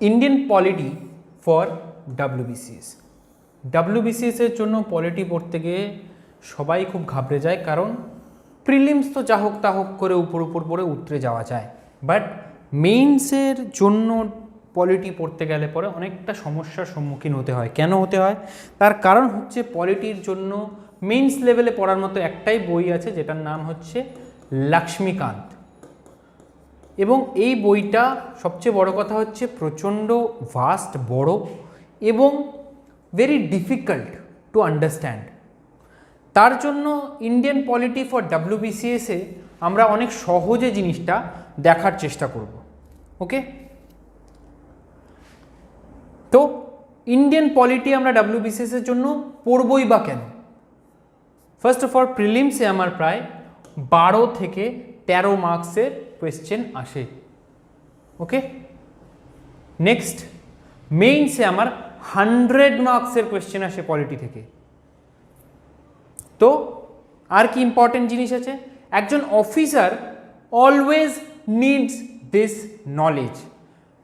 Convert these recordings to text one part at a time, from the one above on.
Indian polity for WBCS. ডাব্লিউবিসিএসের জন্য polity পড়তে গিয়ে সবাই খুব ঘাবড়ে যায়, কারণ প্রিলিমস তো যা হোক তা হোক করে উপর পড়ে উতরে যাওয়া যায়, বাট মেইনসের জন্য পলিটি পড়তে গেলে পরে অনেকটা সমস্যার সম্মুখীন হতে হয়। কেন হতে হয়? তার কারণ হচ্ছে পলিটির জন্য মেইনস লেভেলে পড়ার মতো একটাই বই আছে, যেটার নাম হচ্ছে লক্ষ্মীকান্ত। এবং এই বইটা সবচেয়ে বড় কথা হচ্ছে প্রচণ্ড ভাস্ট, বড় এবং ভেরি ডিফিকাল্ট টু আন্ডারস্ট্যান্ড। তার জন্য ইন্ডিয়ান পলিটি ফর ডাব্লিউবিসিএসে আমরা অনেক সহজে জিনিসটা দেখার চেষ্টা করব। ওকে, তো ইন্ডিয়ান পলিটি আমরা ডাব্লিউবিসিএসের জন্য পড়বই বা কেন? ফার্স্ট অফ অল, প্রিলিমসে আমার প্রায় 12 থেকে 13 মার্কসের কোয়েশ্চেন আসে। ওকে, নেক্সট, মেইনসে আমার 100 মার্কসের কোয়েশ্চেন আসে পলিটি থেকে। তো আর কি ইম্পর্টেন্ট জিনিস আছে? একজন officer always needs this knowledge.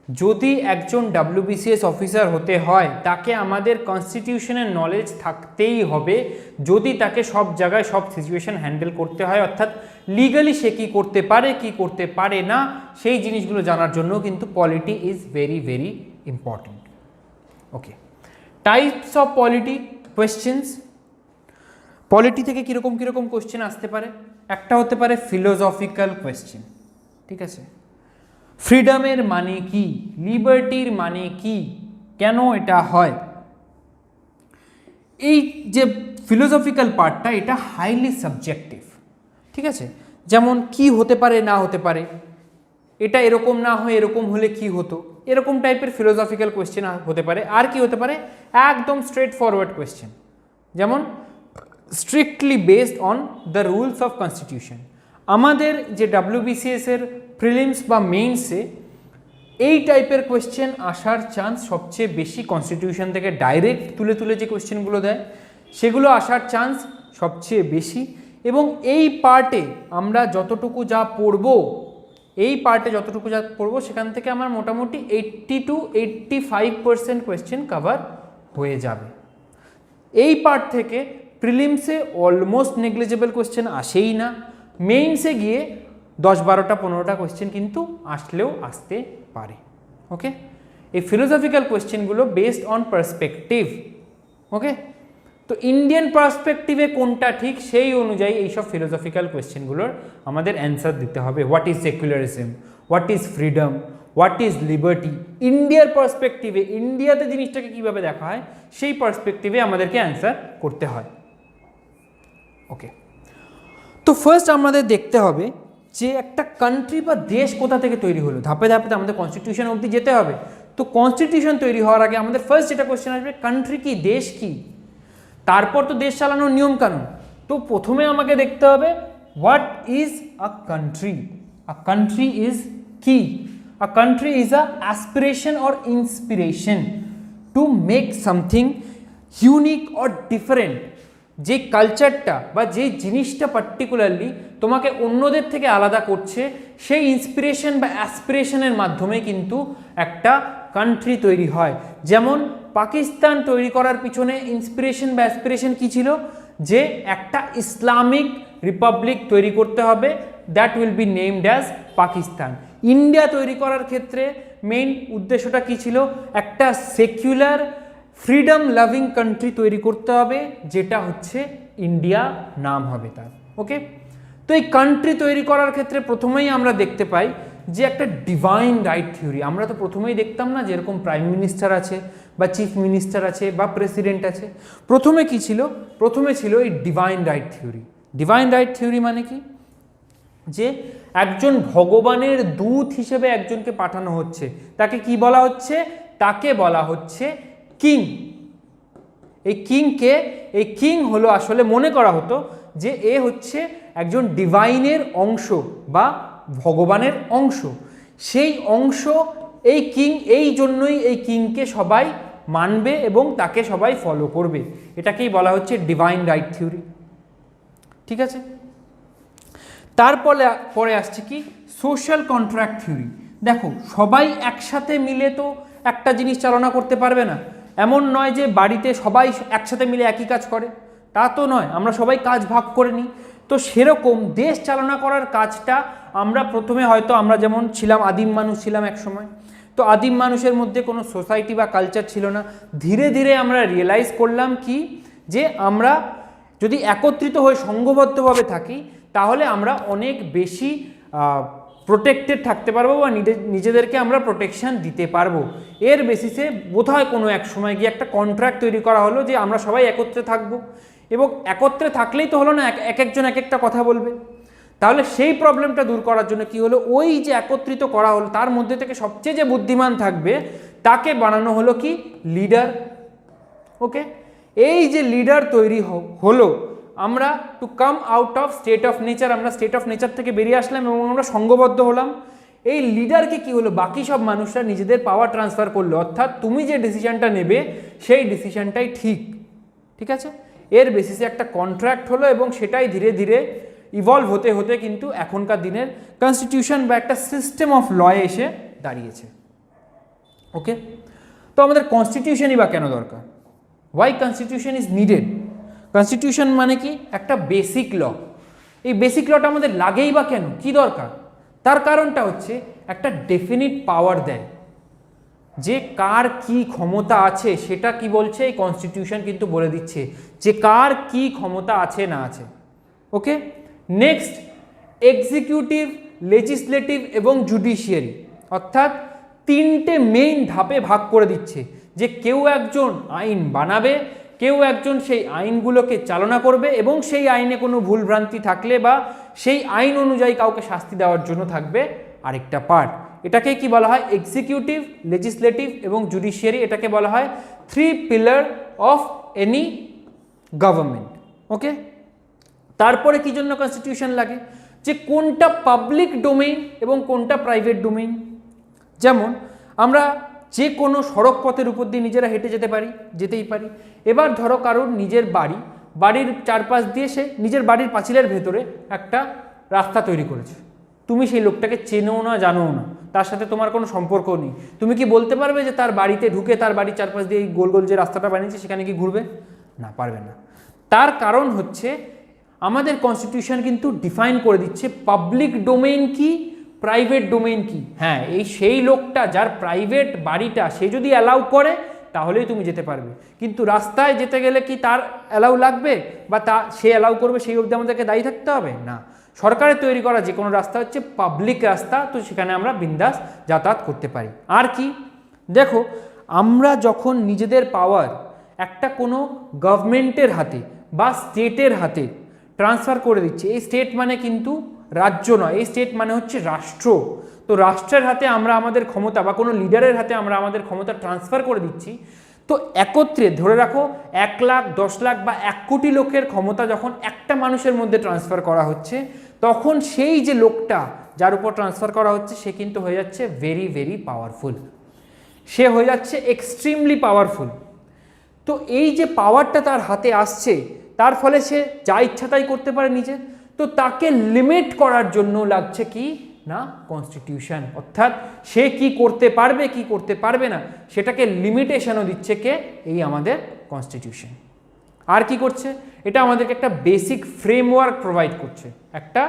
যদি একজন ডাব্লিউবিসিএস অফিসার হতে হয়, তাকে আমাদের কনস্টিটিউশনের নলেজ থাকতেই হবে। যদি তাকে সব জায়গায় সব সিচুয়েশন হ্যান্ডেল করতে হয়, অর্থাৎ লিগালি সে কী করতে পারে কি করতে পারে না, সেই জিনিসগুলো জানার জন্য কিন্তু polity is very very important. Okay, types of cruelty questions. Polity থেকে কীরকম কীরকম কোয়েশ্চেন আসতে পারে? একটা হতে পারে ফিলোসফিক্যাল কোয়েশ্চেন, ঠিক আছে? ফ্রিডমের মানে কি, লিবার্টির মানে কি, কেন এটা হয়, এই যে ফিলোসফিক্যাল পার্টটা, এটা হাইলি সাবজেক্টিভ, ঠিক আছে? যেমন কি হতে পারে না হতে পারে, এটা এরকম না হয়ে এরকম হলে কি হতো, এরকম টাইপের ফিলোসফিক্যাল কোয়েশ্চেন হতে পারে। আর কি হতে পারে? একদম স্ট্রেট ফরওয়ার্ড কোয়েশ্চেন, যেমন strictly based on the rules of constitution. আমাদের যে ডাব্লিউবিসিএস এর প্রিলিমস বা মেইনসে এই টাইপের কোয়েশ্চেন আসার চান্স সবচেয়ে বেশি। কনস্টিটিউশন থেকে ডাইরেক্ট তুলে তুলে যে কোয়েশ্চেনগুলো দেয়, সেগুলো আসার চান্স সবচেয়ে বেশি। এবং এই পার্টে আমরা যতটুকু যা পড়ব, সেখান থেকে আমার মোটামুটি 80 to 85% কোয়েশ্চেন কভার হয়ে যাবে। এই পার্ট থেকে প্রিলিমসে অলমোস্ট নেগলিজেবল কোয়েশ্চেন আসেই না। মেইনসে গিয়ে 10-12টা 15টা কোয়েশ্চেন কিন্তু আসলেও আসতে পারে। ওকে, এই ফিলোসফিক্যাল কোয়েশ্চেনগুলো বেসড অন পার্সপেক্টিভ। ওকে, তো ইন্ডিয়ান পার্সপেক্টিভে কোনটা ঠিক, সেই অনুযায়ী এইসব ফিলোসফিক্যাল কোয়েশ্চেনগুলোর আমাদের অ্যান্সার দিতে হবে। What is secularism, what is freedom, what is liberty, ইন্ডিয়ার পার্সপেক্টিভে, ইন্ডিয়াতে জিনিসটাকে কীভাবে দেখা হয়, সেই পার্সপেক্টিভে আমাদেরকে অ্যান্সার করতে হয়। ওকে, তো ফার্স্ট আমাদের দেখতে হবে যে একটা কান্ট্রি বা দেশ কোথা থেকে তৈরি হলো। ধাপে ধাপে তো আমাদের কনস্টিটিউশন অবধি যেতে হবে। তো কনস্টিটিউশন তৈরি হওয়ার আগে আমাদের ফার্স্ট যেটা কোয়েশ্চেন আসবে, কান্ট্রি কি, দেশ কি, তারপর তো দেশ চালানোর নিয়ম কানুন। তো প্রথমে আমাকে দেখতে হবে what is a country. A country is কি? A country is a aspiration or inspiration to make something unique or different. যে কালচারটা বা যে জিনিসটা পার্টিকুলারলি তোমাকে অন্যদের থেকে আলাদা করছে, সেই ইন্সপিরেশন বা অ্যাসপিরেশনের মাধ্যমে কিন্তু একটা কান্ট্রি তৈরি হয়। যেমন পাকিস্তান তৈরি করার পিছনে ইন্সপিরেশন বা অ্যাসপিরেশন কী ছিল? যে একটা ইসলামিক রিপাবলিক তৈরি করতে হবে, that will be named as Pakistan. India তৈরি করার ক্ষেত্রে মেইন উদ্দেশ্যটা কী ছিল? একটা সেকুলার ফ্রিডম লাভিং কান্ট্রি তৈরি করতে হবে, যেটা হচ্ছে ইন্ডিয়া নাম হবে তার। ওকে, তো এই কান্ট্রি তৈরি করার ক্ষেত্রে প্রথমেই আমরা দেখতে পাই যে একটা ডিভাইন রাইট থিওরি। আমরা তো প্রথমেই দেখতাম না যেরকম প্রাইম মিনিস্টার আছে বা চিফ মিনিস্টার আছে বা প্রেসিডেন্ট আছে, প্রথমে কি ছিল? প্রথমে ছিল এই divine right theory. Divine right theory মানে কি? যে একজন ভগবানের দূত হিসেবে একজনকে পাঠানো হচ্ছে, তাকে কি বলা হচ্ছে? তাকে বলা হচ্ছে কিং। এই কিংকে, এই কিং হলো আসলে মনে করা হতো যে এ হচ্ছে একজন ডিভাইনের অংশ বা ভগবানের অংশ। সেই অংশ এই কিং, এই জন্যই এই কিংকে সবাই মানবে এবং তাকে সবাই ফলো করবে। এটাকেই বলা হচ্ছে ডিভাইন রাইট থিওরি, ঠিক আছে? তারপরে আসছে কি? Social contract theory. দেখো সবাই একসাথে মিলে তো একটা জিনিস চালনা করতে পারবে না। এমন নয় যে বাড়িতে সবাই একসাথে মিলে একই কাজ করে, তা তো নয়, আমরা সবাই কাজ ভাগ করে নিই। তো সেরকম দেশ চালনা করার কাজটা আমরা প্রথমে হয়তো আমরা যেমন ছিলাম, আদিম মানুষ ছিলাম এক সময়, তো আদিম মানুষের মধ্যে কোনো সোসাইটি বা কালচার ছিল না। ধীরে ধীরে আমরা রিয়েলাইজ করলাম কি, যে আমরা যদি একত্রিত হয়ে সংঘবদ্ধভাবে থাকি তাহলে আমরা অনেক বেশি প্রোটেক্টেড থাকতে পারবো বা নিজেদেরকে আমরা প্রোটেকশান দিতে পারবো। এর বেসিসে বোধহয় কোনো এক সময় গিয়ে একটা কন্ট্রাক্ট তৈরি করা হলো যে আমরা সবাই একত্রে থাকবো, এবং একত্রে থাকলেই তো হলো না, এক একজন এক একটা কথা বলবে। তাহলে সেই প্রবলেমটা দূর করার জন্য কি হলো, ওই যে একত্রিত করা হলো তার মধ্যে থেকে সবচেয়ে যে বুদ্ধিমান থাকবে তাকে বানানো হলো কি লিডার। ওকে, এই যে লিডার তৈরি হলো, আমরা to come out of state of nature, আমরা স্টেট অফ নেচার থেকে বেরিয়ে আসলাম এবং আমরা সংঘবদ্ধ হলাম। এই লিডারকে কি হলো, বাকি সব মানুষরা নিজেদের পাওয়ার ট্রান্সফার করলো, অর্থাৎ তুমি যে ডিসিশনটা নেবে সেই ডিসিশনটাই ঠিক, ঠিক আছে। এর বেসিসে একটা কন্ট্রাক্ট হলো এবং সেটাই ধীরে ধীরে ইভলভ হতে হতে কিন্তু এখনকার দিনের কনস্টিটিউশন বা একটা সিস্টেম অফ ল এসে দাঁড়িয়েছে। ওকে, তো আমাদের কনস্টিটিউশনই বা কেন দরকার? Why constitution is needed? Constitution মানে কি, একটা বেসিক ল। এই বেসিক লটা আমাদের লাগেই বা কেন, কি দরকার? তার কারণটা হচ্ছে একটা ডেফিনিট পাওয়ার দেয়, যে কার কি ক্ষমতা আছে সেটা কি বলছে এই কনস্টিটিউশন কিন্তু বলে দিচ্ছে, যে কার কি ক্ষমতা আছে না আছে। ওকে, নেক্সট এক্সিকিউটিভ, লেজিসলেটিভ এবং জুডিশিয়ারি, অর্থাৎ তিনটে মেইন ধাপে ভাগ করে দিচ্ছে, যে কেউ একজন আইন বানাবে, কেউ একজন সেই আইনগুলোকে চালনা করবে এবং সেই আইনে কোনো ভুলভ্রান্তি থাকলে বা সেই আইন অনুযায়ী কাউকে শাস্তি দেওয়ার জন্য থাকবে আরেকটা পার্ট। এটাকে কি বলা হয়, এক্সিকিউটিভ, লেজিসলেটিভ এবং জুডিশিয়ারি। এটাকে বলা হয় 3 পিলার অফ এনি গভর্নমেন্ট। ওকে, তারপরে কি জন্য কনস্টিটিউশন লাগে, যে কোনটা পাবলিক ডোমেইন এবং কোনটা প্রাইভেট ডোমেইন। যেমন আমরা যে কোনো সড়ক পথের উপর দিয়ে নিজেরা হেঁটে যেতেই পারি। এবার ধরো কারোর নিজের বাড়ির চারপাশ দিয়ে সে নিজের বাড়ির পাঁচিলের ভেতরে একটা রাস্তা তৈরি করেছে, তুমি সেই লোকটাকে চেনো না, জানো না, তার সাথে তোমার কোনো সম্পর্ক নেই, তুমি কি বলতে পারবে যে তার বাড়িতে ঢুকে তার বাড়ির চারপাশ দিয়ে এই গোল গোল যে রাস্তাটা বানিয়েছে সেখানে কি ঘুরবে? না, পারবে না। তার কারণ হচ্ছে আমাদের কনস্টিটিউশন কিন্তু ডিফাইন করে দিচ্ছে পাবলিক ডোমেইন কি, প্রাইভেট ডোমেইন কি। হ্যাঁ, এই সেই লোকটা যার প্রাইভেট বাড়িটা সে যদি অ্যালাউ করে তাহলেই তুমি যেতে পারবে, কিন্তু রাস্তায় যেতে গেলে কি তার অ্যালাউ লাগবে বা সে অ্যালাউ করবে সেই অবধি আমাদেরকে দায়ী থাকতে হবে? না, সরকারের তৈরি করা যে কোনো রাস্তা হচ্ছে পাবলিক রাস্তা, তো সেখানে আমরা বিন্দাস যাতায়াত করতে পারি। আর কি, দেখো আমরা যখন নিজেদের পাওয়ার একটা কোনো গভর্নমেন্টের হাতে বা স্টেটের হাতে ট্রান্সফার করে দিচ্ছি, এই স্টেট মানে কিন্তু রাজ্য নয়, এই স্টেট মানে হচ্ছে রাষ্ট্র। তো রাষ্ট্রের হাতে আমরা আমাদের ক্ষমতা বা কোনো লিডারের হাতে আমরা আমাদের ক্ষমতা ট্রান্সফার করে দিচ্ছি, তো একত্রে ধরে রাখো 1 লাখ, 10 লাখ বা 1 কোটি লোকের ক্ষমতা যখন একটা মানুষের মধ্যে ট্রান্সফার করা হচ্ছে, তখন সেই যে লোকটা যার উপর ট্রান্সফার করা হচ্ছে সে কিন্তু হয়ে যাচ্ছে ভেরি ভেরি পাওয়ারফুল, সে হয়ে যাচ্ছে এক্সট্রিমলি পাওয়ারফুল। তো এই যে পাওয়ারটা তার হাতে আসছে, তার ফলে সে যা ইচ্ছা তাই করতে পারে নিজে, তো তাকে লিমিট করার জন্য লাগছে কি না কনস্টিটিউশন, অর্থাৎ সে কি করতে পারবে কি করতে পারবে না সেটাকে লিমিটেশনও দিচ্ছে কে, এই আমাদের কনস্টিটিউশন। আর কি করছে, এটা আমাদেরকে একটা বেসিক ফ্রেমওয়ার্ক প্রোভাইড করছে, একটা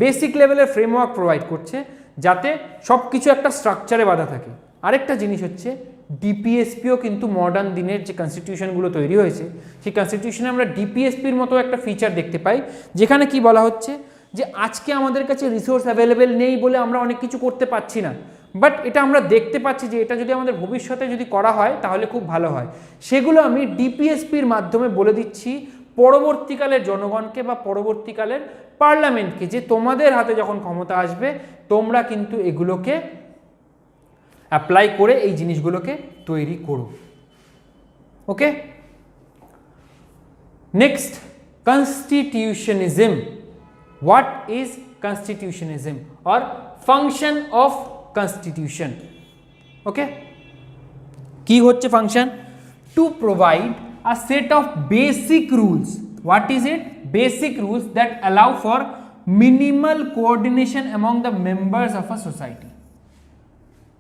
বেসিক লেভেলের ফ্রেমওয়ার্ক প্রোভাইড করছে যাতে সব কিছু একটা স্ট্রাকচারে বাঁধা থাকে। আরেকটা জিনিস হচ্ছে ডিপিএসপিও কিন্তু মডার্ন দিনের যে কনস্টিটিউশনগুলো তৈরি হয়েছে সেই কনস্টিটিউশনে আমরা ডিপিএসপির মতো একটা ফিচার দেখতে পাই, যেখানে কি বলা হচ্ছে যে আজকে আমাদের কাছে রিসোর্স অ্যাভেলেবেল নেই বলে আমরা অনেক কিছু করতে পারছি না, বাট এটা আমরা দেখতে পাচ্ছি যে এটা যদি আমাদের ভবিষ্যতে যদি করা হয় তাহলে খুব ভালো হয়। সেগুলো আমি ডিপিএসপির মাধ্যমে বলে দিচ্ছি পরবর্তীকালের জনগণকে বা পরবর্তীকালের পার্লামেন্টকে, যে তোমাদের হাতে যখন ক্ষমতা আসবে তোমরা কিন্তু এগুলোকে অ্যাপ্লাই করে এই জিনিসগুলোকে তৈরি করো। Okay, next constitutionism. What is constitutionism or function of constitution? Okay, কি হচ্ছে function? To provide a set of basic rules. What is it? Basic rules that allow for minimal coordination among the members of a society.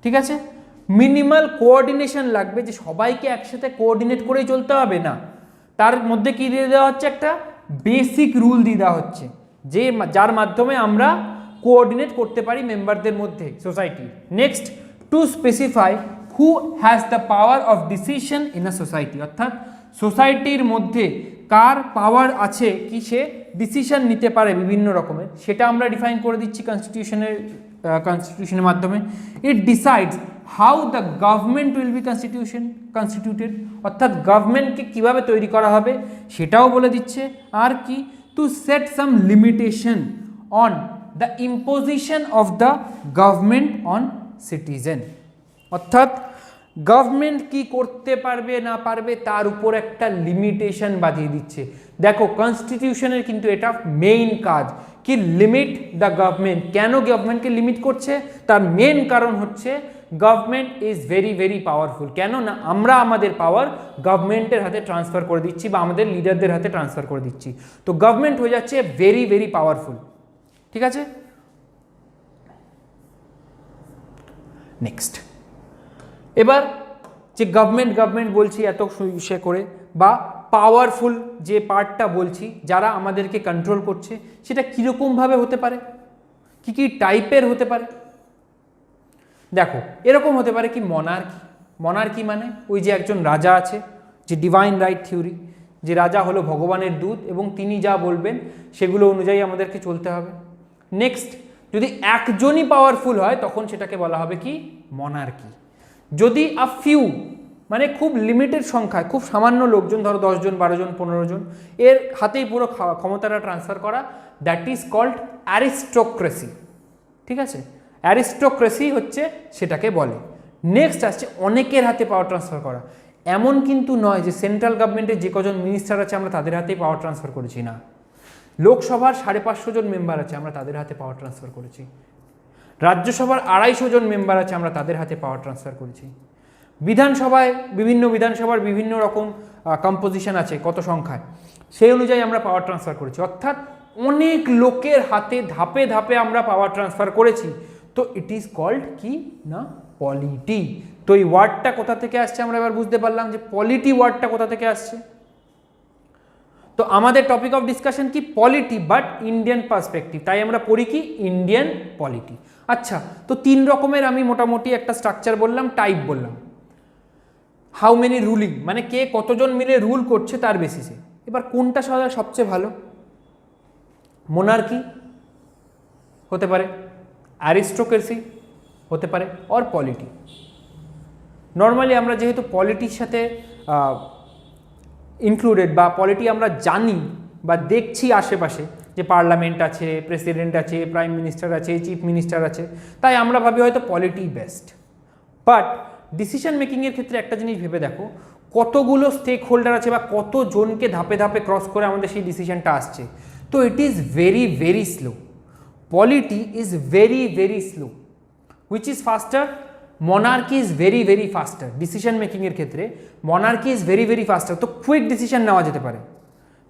ঠিক আছে। Minimal coordination লাগবে, যে সবাইকে একসাথে coordinate করেই চলতে হবে না, তার মধ্যে কি দিয়ে দেওয়া হচ্ছে, একটা বেসিক রুল দিয়ে দেওয়া হচ্ছে যে যার মাধ্যমে আমরা কোঅর্ডিনেট করতে পারি মেম্বারদের মধ্যে society. Next, to specify who has the power of decision in a society, অর্থাৎ সোসাইটির মধ্যে কার পাওয়ার আছে কি সে ডিসিশন নিতে পারে বিভিন্ন রকমের, সেটা আমরা ডিফাইন করে দিচ্ছি কনস্টিটিউশনের মাধ্যমে। It decides how the government will be constituted, অর্থাৎ গভর্নমেন্টকে কীভাবে তৈরি করা হবে সেটাও বলে দিচ্ছে। আর কি, to set some limitation on the imposition of the government on citizen, অর্থাৎ গভর্নমেন্ট কি করতে পারবে না পারবে তার উপর একটা লিমিটেশন বাঁধিয়ে দিচ্ছে। দেখো কনস্টিটিউশনের কিন্তু এটা মেইন কাজ, কি লিমিট দ্য গভর্নমেন্ট। কেন গভর্নমেন্টকে লিমিট করছে, তার মেন কারণ হচ্ছে government is very very powerful. কেন না আমরা আমাদের পাওয়ার গভর্নমেন্টের হাতে ট্রান্সফার করে দিচ্ছি বা আমাদের লিডারদের হাতে ট্রান্সফার করে দিচ্ছি, তো গভর্নমেন্ট হয়ে যাচ্ছে ভেরি ভেরি পাওয়ারফুল। ঠিক আছে, নেক্সট, এবার যে গভর্নমেন্ট বলছি এত সে করে, বা পাওয়ারফুল যে পার্টটা বলছি যারা আমাদেরকে কন্ট্রোল করছে, সেটা কীরকমভাবে হতে পারে, কি কি টাইপের হতে পারে। দেখো এরকম হতে পারে কি, মনার্কি মানে ওই যে একজন রাজা আছে, যে ডিভাইন রাইট থিওরি, যে রাজা হলো ভগবানের দূত এবং তিনি যা বলবেন সেগুলো অনুযায়ী আমাদেরকে চলতে হবে। নেক্সট, যদি একজনই পাওয়ারফুল হয় তখন সেটাকে বলা হবে কি, মনার্কি। যদি আ ফিউ মানে খুব লিমিটেড সংখ্যায়, খুব সামান্য লোকজন, ধরো 10 জন 12 জন 15 জন এর হাতেই পুরো ক্ষমতাটা ট্রান্সফার করা, দ্যাট ইজ কল্ড অ্যারিস্টোক্রেসি। ঠিক আছে, অ্যারিস্টোক্রেসি হচ্ছে সেটাকে বলে। নেক্সট আসছে অনেকের হাতে পাওয়ার ট্রান্সফার করা। এমন কিন্তু নয় যে সেন্ট্রাল গভর্নমেন্টের যে কজন মিনিস্টার আছে আমরা তাদের হাতেই পাওয়ার ট্রান্সফার করেছি, না। লোকসভার 550 জন মেম্বার আছে, আমরা তাদের হাতে পাওয়ার ট্রান্সফার করেছি। রাজ্যসভার 250 জন মেম্বার আছে, আমরা তাদের হাতে পাওয়ার ট্রান্সফার করেছি। বিধানসভায় বিধানসভার বিভিন্ন রকম কম্পোজিশন আছে, কত সংখ্যায়, সেই অনুযায়ী আমরা পাওয়ার ট্রান্সফার করেছি। অর্থাৎ অনেক লোকের হাতে ধাপে ধাপে আমরা পাওয়ার ট্রান্সফার করেছি, তো ইট ইজ কল্ড কি না, পলিটি। তো এই ওয়ার্ডটা কোথা থেকে আসছে আমরা এবার বুঝতে পারলাম যে পলিটি ওয়ার্ডটা কোথা থেকে আসছে। তো আমাদের টপিক অফ ডিসকাশন কি, পলিটি, বাট ইন্ডিয়ান পার্সপেক্টিভ, তাই আমরা পড়ি কি, ইন্ডিয়ান পলিটি। আচ্ছা, তো 3 রকমের আমি মোটামুটি একটা স্ট্রাকচার বললাম, টাইপ বললাম। হাউ মেনি রুলিং মানে কে কতজন মিলে রুল করছে তার বেসিসে। এবার কোনটা সবচেয়ে ভালো, মোনার্কি হতে পারে, অ্যারিস্টোক্রেসি হতে পারে, অর পলিটি। নর্মালি আমরা যেহেতু পলিটির সাথে ইনক্লুডেড বা পলিটি আমরা জানি বা দেখছি আশেপাশে, যে পার্লামেন্ট আছে, প্রেসিডেন্ট আছে, প্রাইম মিনিস্টার আছে, চিফ মিনিস্টার আছে, তাই আমরা ভাবি হয়তো পলিটি বেস্ট। বাট ডিসিশন মেকিংয়ের ক্ষেত্রে একটা জিনিস ভেবে দেখো, কতগুলো স্টেক হোল্ডার আছে বা কতজনকে ধাপে ধাপে ক্রস করে আমাদের সেই ডিসিশনটা আসছে, তো it is very very slow. Polity is very very slow, which is faster, monarchy is very very faster. Decision মেকিংয়ের ক্ষেত্রে monarchy is very very faster, তো কুইক ডিসিশন নেওয়া যেতে পারে,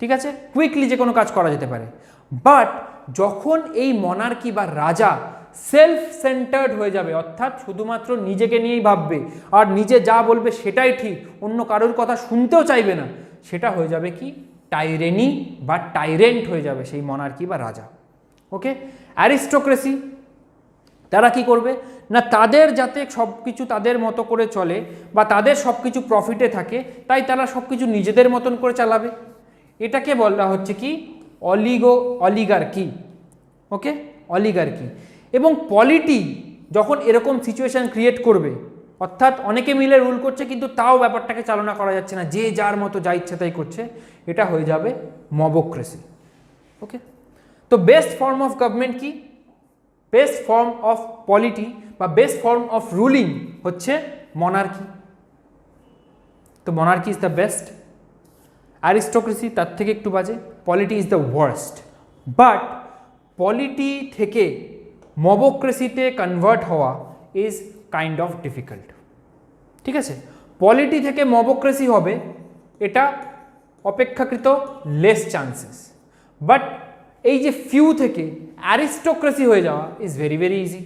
ঠিক আছে, কুইকলি যে কোনো কাজ করা যেতে পারে। বাট যখন এই মনার্কি বা রাজা সেলফ সেন্টার্ড হয়ে যাবে, অর্থাৎ শুধুমাত্র নিজেকে নিয়েই ভাববে আর নিজে যা বলবে সেটাই ঠিক, অন্য কারোর কথা শুনতেও চাইবে না, সেটা হয়ে যাবে কি, টাইরেনি বা টাইরেন্ট হয়ে যাবে সেই মনার্কি বা রাজা। ওকে, অ্যারিস্টোক্রেসি, তারা কি করবে না, তাদের যাতে সব কিছু তাদের মতো করে চলে বা তাদের সব কিছু প্রফিটে থাকে, তাই তারা সব কিছু নিজেদের মতন করে চালাবে। এটাকে বলা হচ্ছে কি, অলিগার্কি। ওকে, অলিগার্কি। এবং পলিটি যখন এরকম সিচুয়েশন ক্রিয়েট করবে, অর্থাৎ অনেকে মিলে রুল করছে কিন্তু তাও ব্যাপারটাকে চালনা করা যাচ্ছে না, যে যার মতো যা ইচ্ছা তাই করছে, এটা হয়ে যাবে মবক্রেসি। ওকে, তো বেস্ট ফর্ম অফ গভর্নমেন্ট কি, বেস্ট ফর্ম অফ পলিটি বা বেস্ট ফর্ম অফ রুলিং হচ্ছে মনার্কি। তো monarchy is the best, aristocracy তার থেকে একটু বাজে, polity is the worst. But polity থেকে মবক্রেসিতে কনভার্ট হওয়া ইজ কাইন্ড অফ ডিফিকাল্ট। ঠিক আছে, পলিটি থেকে মবক্রেসি হবে এটা অপেক্ষাকৃত লেস চান্সেস, বাট এই যে ফিউ থেকে অ্যারিস্টোক্রেসি হয়ে যাওয়া ইজ ভেরি ভেরি ইজি।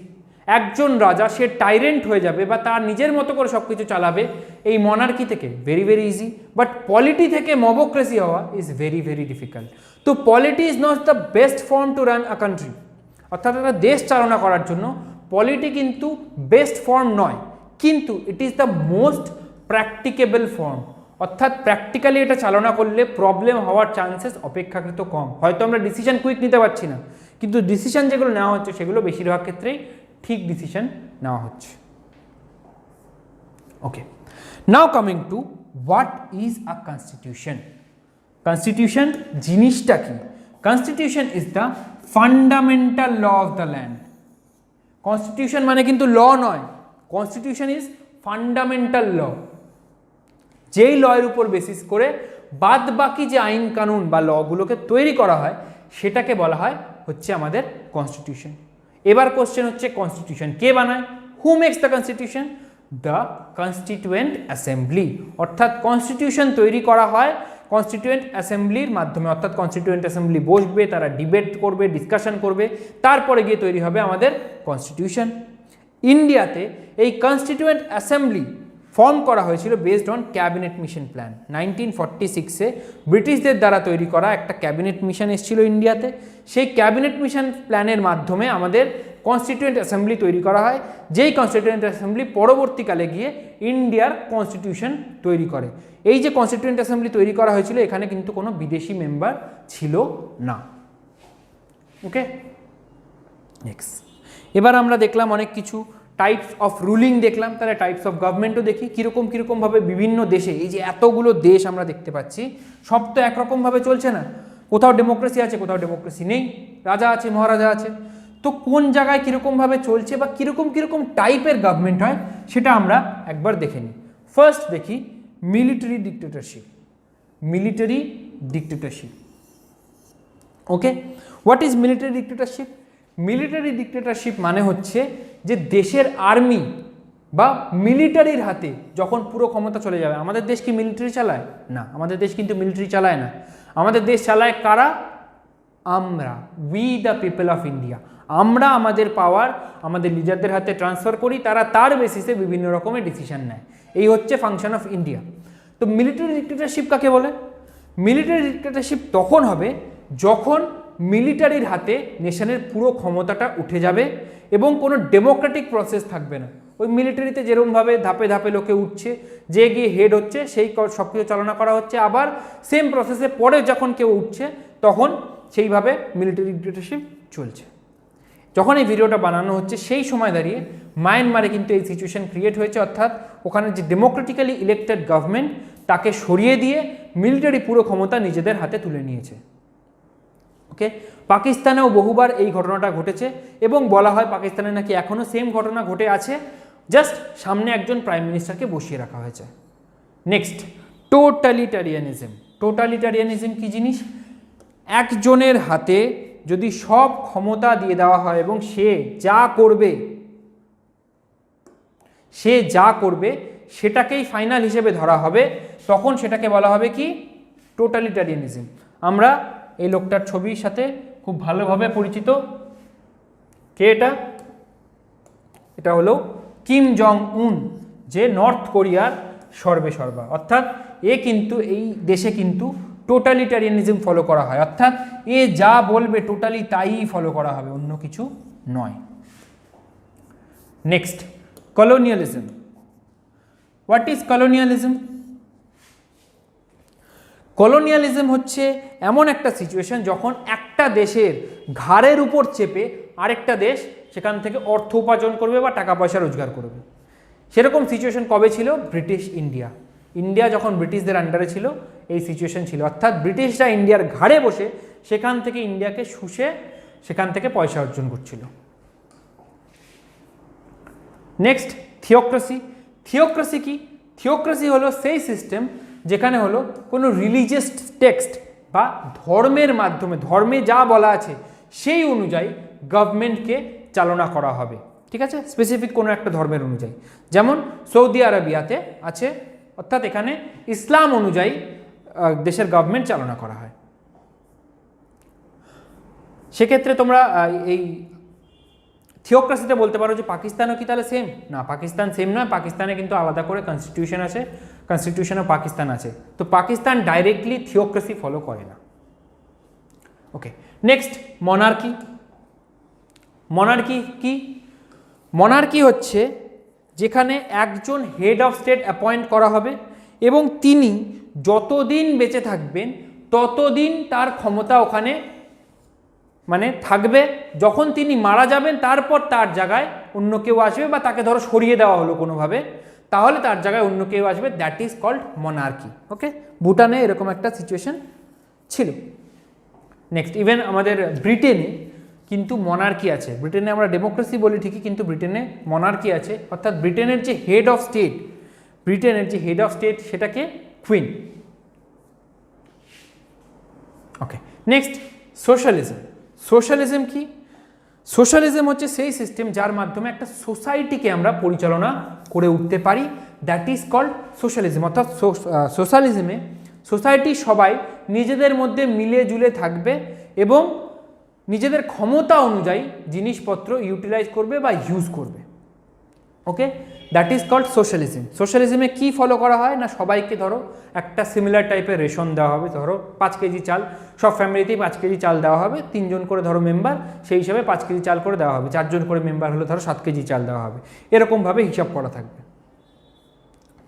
একজন রাজা সে টাইরেন্ট হয়ে যাবে বা তার নিজের মতো করে সব কিছু চালাবে, এই মনার্কি থেকে very very easy. But polity থেকে মবক্রেসি হওয়া ইজ ভেরি ভেরি ডিফিকাল্ট। তো polity is not the best form to run a country, অর্থাৎ একটা দেশ চালনা করার জন্য পলিটি কিন্তু বেস্ট ফর্ম নয়, কিন্তু it is the most practicable form, অর্থাৎ প্র্যাকটিক্যালি এটা চালনা করলে প্রবলেম হওয়ার চান্সেস অপেক্ষাকৃত কম। হয়তো আমরা ডিসিশন কুইক নিতে পারছি না, কিন্তু ডিসিশন যেগুলো নেওয়া হচ্ছে সেগুলো বেশিরভাগ ক্ষেত্রেই ঠিক ডিসিশন নেওয়া হচ্ছে। Okay, now coming to what is a constitution. Constitution জিনিসটা কি? Constitution is the fundamental law of the land. Constitution মানে কিন্তু ল নয়, কনস্টিটিউশন ইজ ফান্ডামেন্টাল ল। যেই লয়ের উপর বেসিস করে বাদ বাকি যে আইন কানুন বা লগুলোকে তৈরি করা হয় সেটাকে বলা হয় হচ্ছে আমাদের কনস্টিটিউশন। এবার কোশ্চেন হচ্ছে কনস্টিটিউশন কে বানায়? Who makes the constitution? The constituent assembly. অর্থাৎ কনস্টিটিউশন তৈরি করা হয় কনস্টিটিউয়েন্ট অ্যাসেম্বলির মাধ্যমে, অর্থাৎ কনস্টিটিউয়েন্ট অ্যাসেম্বলি বসবে, তারা ডিবেট করবে, ডিসকাশন করবে, তারপরে গিয়ে তৈরি হবে আমাদের কনস্টিটিউশন। ইন্ডিয়াতে এই কনস্টিটিউয়েন্ট অ্যাসেম্বলি ফর্ম করা হয়েছিল based on cabinet mission plan. 1946-এ ব্রিটিশদের দ্বারা তৈরি করা একটা ক্যাবিনেট মিশন এসেছিল ইন্ডিয়াতে। সেই ক্যাবিনেট মিশন প্ল্যানের মাধ্যমে আমাদের কনস্টিটিউয়েন্ট অ্যাসেম্বলি তৈরি করা হয়, যেই কনস্টিটিউয়েন্ট অ্যাসেম্বলি পরবর্তীকালে গিয়ে ইন্ডিয়ার কনস্টিটিউশন তৈরি করে। এই যে কনস্টিটিউয়েন্ট অ্যাসেম্বলি তৈরি করা হয়েছিল এখানে কিন্তু কোনো বিদেশি মেম্বার ছিল না। ওকে, নেক্সট এবার আমরা দেখলাম অনেক কিছু টাইপস অফ রুলিং দেখলাম, তাহলে টাইপস অফ গভর্নমেন্টও দেখি কীরকমভাবে বিভিন্ন দেশে, এই যে এতগুলো দেশ আমরা দেখতে পাচ্ছি সব তো একরকমভাবে চলছে না, কোথাও ডেমোক্রেসি আছে, কোথাও ডেমোক্রেসি নেই, রাজা আছে, মহারাজা আছে। তো কোন জায়গায় কীরকমভাবে চলছে বা কীরকম টাইপের গভর্নমেন্ট হয় সেটা আমরা একবার দেখে নিই। ফার্স্ট দেখি military dictatorship. Military dictatorship, okay, what is military dictatorship? Military dictatorship মানে হচ্ছে যে দেশের আর্মি বা মিলিটারির হাতে যখন পুরো ক্ষমতা চলে যাবে। আমাদের দেশ কি মিলিটারি চালায়? না, আমাদের দেশ কিন্তু মিলিটারি চালায় না। আমাদের দেশ চালায় কারা? আমরা, we the people of India. আমরা আমাদের পাওয়ার আমাদের লিডারদের হাতে ট্রান্সফার করি, তারা তার বেসিসে বিভিন্ন রকমের ডিসিশন নেয়। এই হচ্ছে ফাংশন অফ ইন্ডিয়া। তো মিলিটারি ডিক্টেটরশিপ কাকে বলে? মিলিটারি ডিক্টেটরশিপ তখন হবে যখন মিলিটারির হাতে নেশনের পুরো ক্ষমতাটা উঠে যাবে এবং কোনো ডেমোক্রেটিক প্রসেস থাকবে না। ওই মিলিটারিতে যেরকমভাবে ধাপে ধাপে লোকে উঠছে, যে গিয়ে হেড হচ্ছে, সেই সব কিছু চালনা করা হচ্ছে, আবার সেম প্রসেসে পরে যখন কেউ উঠছে তখন সেইভাবে মিলিটারি ডিক্টেটরশিপ চলছে। যখন এই ভিডিওটা বানানো হচ্ছে সেই সময় দাঁড়িয়ে মায়ানমারে কিন্তু এই সিচুয়েশন ক্রিয়েট হয়েছে, অর্থাৎ ওখানে যে ডেমোক্রেটিক্যালি ইলেক্টেড গভর্নমেন্ট তাকে সরিয়ে দিয়ে মিলিটারি পুরো ক্ষমতা নিজেদের হাতে তুলে নিয়েছে। ওকে, পাকিস্তানেও বহুবার এই ঘটনাটা ঘটেছে এবং বলা হয় পাকিস্তানে নাকি এখনও সেম ঘটনা ঘটে আছে, জাস্ট সামনে একজন প্রাইম মিনিস্টারকে বসিয়ে রাখা হয়েছে। নেক্সট, টোটালিটারিয়ানিজম। টোটালিটারিয়ানিজম কি জিনিস? একজনের হাতে যদি সব ক্ষমতা দিয়ে দেওয়া হয় এবং সে যা করবে সেটাকেই ফাইনাল হিসেবে ধরা হবে, তখন সেটাকে বলা হবে কি? টোটালিটারিয়ানিজম। আমরা এই লোকটার ছবির সাথে খুব ভালোভাবে পরিচিত। কে এটা? এটা হলো কিম জং উন, যে নর্থ কোরিয়ার সর্বেসর্বা। অর্থাৎ কিন্তু এই দেশে কিন্তু টোটালিটারিয়ানিজম ফলো করা হয়, অর্থাৎ যা বলবে টোটালি তাই ফলো করা হবে, অন্য কিছু নয়। Next, colonialism. What is colonialism? Colonialism হচ্ছে এমন একটা সিচুয়েশন যখন একটা দেশের ঘাড়ের উপর চেপে আরেকটা দেশ সেখান থেকে অর্থ উপার্জন করবে বা টাকা পয়সা রোজগার করবে। সেরকম সিচুয়েশন কবে ছিল? British India. ইন্ডিয়া যখন ব্রিটিশদের আন্ডারে ছিল এই সিচুয়েশন ছিল, অর্থাৎ ব্রিটিশরা ইন্ডিয়ার ঘাড়ে বসে সেখান থেকে ইন্ডিয়াকে শুষে সেখান থেকে পয়সা অর্জন করছিল। Next, theocracy. থিওক্রেসি কি? থিওক্রেসি হলো সেই সিস্টেম যেখানে হলো কোনো রিলিজিয়াস টেক্সট বা ধর্মের মাধ্যমে, ধর্মে যা বলা আছে সেই অনুযায়ী গভর্নমেন্টকে চালনা করা হবে। ঠিক আছে, স্পেসিফিক কোনো একটা ধর্মের অনুযায়ী। যেমন সৌদি আরবিয়াতে আছে, অর্থাৎ এখানে ইসলাম অনুযায়ী দেশের গভর্নমেন্ট চালনা করা হয়। সেক্ষেত্রে তোমরা এই থিওক্রেসিতে বলতে পারো যে পাকিস্তানও কি তাহলে সেম? না, পাকিস্তান সেম নয়, পাকিস্তানে কিন্তু আলাদা করে কনস্টিটিউশন আছে, কনস্টিটিউশন অফ পাকিস্তান আছে। তো পাকিস্তান ডাইরেক্টলি থিওক্রেসি ফলো করে না। ওকে, নেক্সট মনার্কি। মনার্কি কি? মনার্কি হচ্ছে যেখানে একজন হেড অফ স্টেট অ্যাপয়েন্ট করা হবে এবং তিনি যতদিন বেঁচে থাকবেন ততদিন তার ক্ষমতা ওখানে মানে থাকবে। যখন তিনি মারা যাবেন তারপর তার জায়গায় অন্য কেউ আসবে, বা তাকে ধরো সরিয়ে দেওয়া হলো কোনোভাবে, তাহলে তার জায়গায় অন্য কেউ আসবে, দ্যাট ইজ কল্ড মনার্কি। ওকে, ভুটানে এরকম একটা সিচুয়েশন ছিল। নেক্সট, ইভেন আমাদের ব্রিটেনে কিন্তু মনার্কি আছে। ব্রিটেনে আমরা ডেমোক্রেসি বলি ঠিকই, কিন্তু ব্রিটেনে মনার্কি আছে, অর্থাৎ ব্রিটেনের যে হেড অফ স্টেট, ব্রিটেনের যে হেড অফ স্টেট সেটাকে কুইন। ওকে, নেক্সট সোশ্যালিজম। সোশ্যালিজম কি? সোশ্যালিজম হচ্ছে সেই সিস্টেম যার মাধ্যমে একটা সোসাইটিকে আমরা পরিচালনা করে উঠতে পারি, দ্যাট ইজ কল্ড সোশ্যালিজম। অর্থাৎ সোশ্যালিজমে সোসাইটি সবাই নিজেদের মধ্যে মিলে জুলে থাকবে এবং নিজেদের ক্ষমতা অনুযায়ী জিনিসপত্র ইউটিলাইজ করবে বা ইউজ করবে। ওকে, দ্যাট ইজ কল্ড সোশ্যালিজম। সোশ্যালিজমে কি ফলো করা হয় না, সবাইকে ধরো একটা সিমিলার টাইপের রেশন দেওয়া হবে, ধরো 5 কেজি চাল, সব ফ্যামিলিতেই 5 কেজি চাল দেওয়া হবে, 3 জন করে ধরো মেম্বার, সেই হিসাবে 5 কেজি চাল করে দেওয়া হবে, 4 জন করে মেম্বার হলে ধরো 7 কেজি চাল দেওয়া হবে, এরকমভাবে হিসাব করা থাকবে।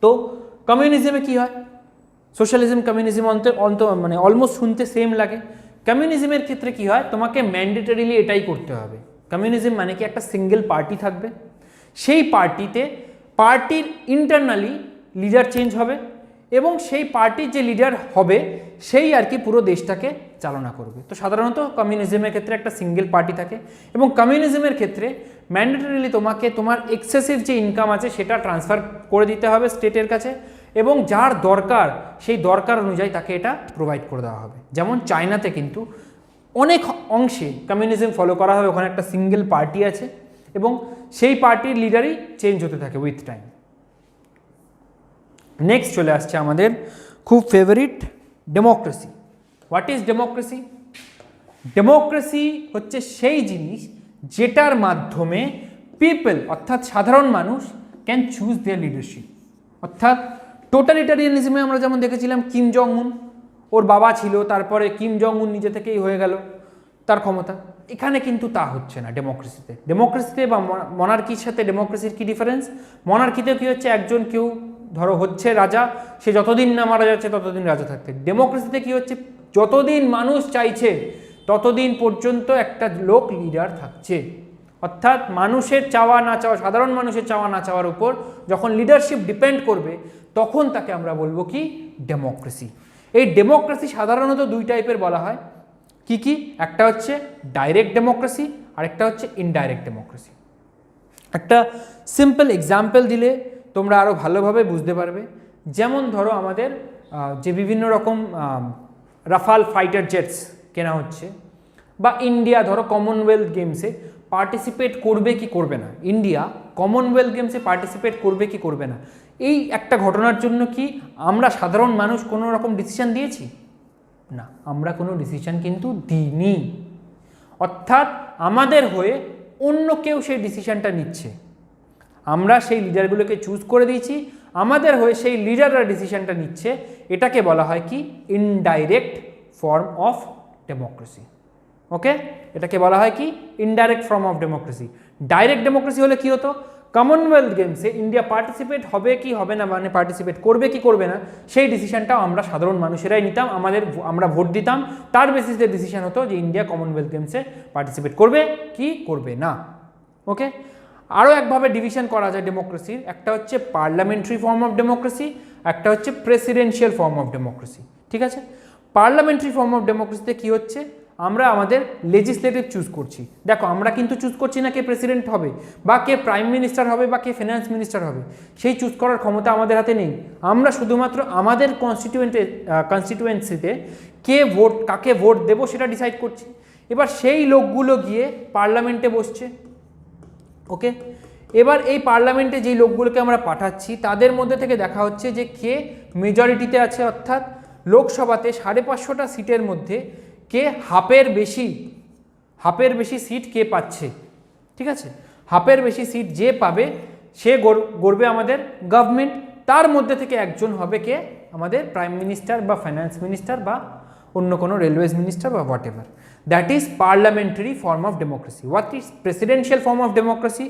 তো কমিউনিজমে কি হয়? সোশ্যালিজম কমিউনিজম মানে অলমোস্ট শুনতে সেম লাগে। কমিউনিজমের ক্ষেত্রে কি হয়, তোমাকে ম্যান্ডেটরিলি এটাই করতে হবে। কমিউনিজম মানে কি, একটা সিঙ্গেল পার্টি থাকবে, সেই পার্টিতে পার্টির ইন্টারনালি লিডার চেঞ্জ হবে এবং সেই পার্টির যে লিডার হবে সেই আর কি পুরো দেশটাকে চালনা করবে। তো সাধারণত কমিউনিজমের ক্ষেত্রে একটা সিঙ্গেল পার্টি থাকে এবং কমিউনিজমের ক্ষেত্রে ম্যান্ডেটরিলি তোমাকে তোমার এক্সেসিভ যে ইনকাম আছে সেটা ট্রান্সফার করে দিতে হবে স্টেটের কাছে, এবং যার দরকার সেই দরকার অনুযায়ী তাকে এটা প্রোভাইড করে দেওয়া হবে। যেমন চায়নাতে কিন্তু অনেক অংশে কমিউনিজম ফলো করা হবে, ওখানে একটা সিঙ্গেল পার্টি আছে এবং সেই পার্টির লিডারই চেঞ্জ হতে থাকে উইথ টাইম। নেক্সট চলে আসছে আমাদের খুব favourite, democracy. What is democracy? Democracy হচ্ছে সেই জিনিস যেটার মাধ্যমে পিপল অর্থাৎ সাধারণ মানুষ ক্যান চুজ দেয়ার লিডারশিপ। অর্থাৎ টোটালিটারিয়ানিজমে আমরা যেমন দেখেছিলাম কিম জং উন, ওর বাবা ছিল, তারপরে কিম জং উন নিজে থেকেই হয়ে গেল তার ক্ষমতা। এখানে কিন্তু তা হচ্ছে না ডেমোক্রেসিতে। ডেমোক্রেসিতে বা মনার্কির সাথে ডেমোক্রেসির কি ডিফারেন্স? মনার্কিতে কি হচ্ছে, একজন কেউ ধরো হচ্ছে রাজা, সে যতদিন না মারা যাচ্ছে ততদিন রাজা থাকতে। ডেমোক্রেসিতে কি হচ্ছে, যতদিন মানুষ চাইছে ততদিন পর্যন্ত একটা লোক লিডার থাকছে। অর্থাৎ মানুষের চাওয়া না চাওয়া, সাধারণ মানুষের চাওয়া না চাওয়ার উপর যখন লিডারশিপ ডিপেন্ড করবে তখন তাকে আমরা বলবো কি, ডেমোক্রেসি। এই ডেমোক্রেসি সাধারণত 2 টাইপের বলা হয়। কি কি? একটা হচ্ছে ডাইরেক্ট ডেমোক্রেসি আর একটা হচ্ছে ইনডাইরেক্ট ডেমোক্রেসি। একটা সিম্পল এক্সাম্পল দিলে তোমরা আরও ভালোভাবে বুঝতে পারবে। যেমন ধরো আমাদের যে বিভিন্ন রকম রাফাল ফাইটার জেটস কেনা হচ্ছে, বা ইন্ডিয়া ধরো কমনওয়েলথ গেমসে পার্টিসিপেট করবে কি করবে না, ইন্ডিয়া কমনওয়েলথ গেমসে পার্টিসিপেট করবে কি করবে না, এই একটা ঘটনার জন্য কি আমরা সাধারণ মানুষ কোনো রকম ডিসিশন দিয়েছি? না, আমরা কোনো ডিসিশন কিন্তু দিইনি। অর্থাৎ আমাদের হয়ে অন্য কেউ সেই ডিসিশনটা নিচ্ছে, আমরা সেই লিডারগুলোকে চুজ করে দিয়েছি, আমাদের হয়ে সেই লিডাররা ডিসিশনটা নিচ্ছে। এটাকে বলা হয় কি, ইনডাইরেক্ট ফর্ম অফ ডেমোক্রেসি। ওকে, এটাকে বলা হয় কি, indirect form of democracy. Direct democracy হলে কি হতো, কমনওয়েলথ গেমসে ইন্ডিয়া পার্টিসিপেট হবে কি হবে না, মানে পার্টিসিপেট করবে কি করবে না, সেই ডিসিশনটাও আমরা সাধারণ মানুষেরাই নিতাম, আমরা ভোট দিতাম, তার বেসিসে ডিসিশন হতো যে ইন্ডিয়া কমনওয়েলথ গেমসে পার্টিসিপেট করবে কি করবে না। ওকে, আরও একভাবে ডিভিশন করা যায় ডেমোক্রেসির, একটা হচ্ছে পার্লামেন্টারি ফর্ম অফ ডেমোক্রেসি, একটা হচ্ছে প্রেসিডেন্সিয়াল ফর্ম অফ ডেমোক্রেসি। ঠিক আছে, পার্লামেন্টারি ফর্ম অফ ডেমোক্রেসিতে কী হচ্ছে, আমরা আমাদের লেজিসলেটিভ চুজ করছি। দেখো, আমরা কিন্তু চুজ করছি না কে প্রেসিডেন্ট হবে বা কে প্রাইম মিনিস্টার হবে বা কে ফিনান্স মিনিস্টার হবে, সেই চুজ করার ক্ষমতা আমাদের হাতে নেই। আমরা শুধুমাত্র আমাদের কনস্টিটুয়েন্সিতে কাকে ভোট দেবো সেটা ডিসাইড করছি। এবার সেই লোকগুলো গিয়ে পার্লামেন্টে বসছে। ওকে, এবার এই পার্লামেন্টে যেই লোকগুলোকে আমরা পাঠাচ্ছি তাদের মধ্যে থেকে দেখা হচ্ছে যে কে মেজরিটিতে আছে, অর্থাৎ লোকসভাতে 550টা সিটের মধ্যে কে হাফের বেশি সিট কে পাচ্ছে। ঠিক আছে, হাফের বেশি সিট যে পাবে সে গড়বে আমাদের গভর্নমেন্ট, তার মধ্যে থেকে একজন হবে কে আমাদের প্রাইম মিনিস্টার বা ফাইন্যান্স মিনিস্টার বা অন্য কোনো রেলওয়েজ মিনিস্টার বা what ever. That is parliamentary form of democracy. What is presidential form of democracy?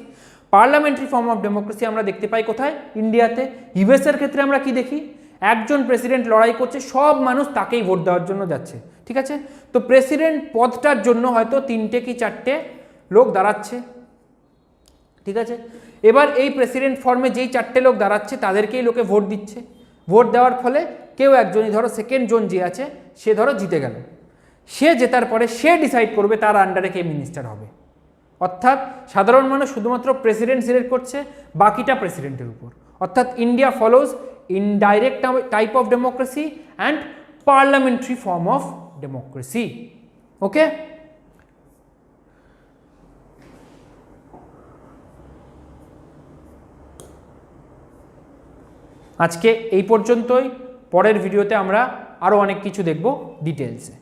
Parliamentary form of democracy আমরা দেখতে পাই কোথায়? ইন্ডিয়াতে। ইউএসের ক্ষেত্রে আমরা কি দেখি? একজন প্রেসিডেন্ট লড়াই করছে, সব মানুষ তাকেই ভোট দেওয়ার জন্য যাচ্ছে, ঠিক আছে? তো প্রেসিডেন্ট পদটার জন্য হয়তো 3টে কি 4টে লোক দাঁড়াচ্ছে, ঠিক আছে? এবার এই প্রেসিডেন্ট ফর্মে যেই 4টে লোক দাঁড়াচ্ছে তাদেরকেই লোকে ভোট দিচ্ছে। ভোট দেওয়ার ফলে কেউ একজনই, ধরো সেকেন্ড জন যে আছে সে ধরো জিতে গেল, সে জেতার পরে সে ডিসাইড করবে তার আন্ডারে কে মিনিস্টার হবে। অর্থাৎ সাধারণ মানুষ শুধুমাত্র প্রেসিডেন্ট সিলেক্ট করছে, বাকিটা প্রেসিডেন্টের উপর। অর্থাৎ India follows indirect type of democracy and parliamentary form of democracy. Okay, আজকে এই পর্যন্তই। পরের ভিডিওতে আমরা আরও অনেক কিছু দেখব ডিটেলসে।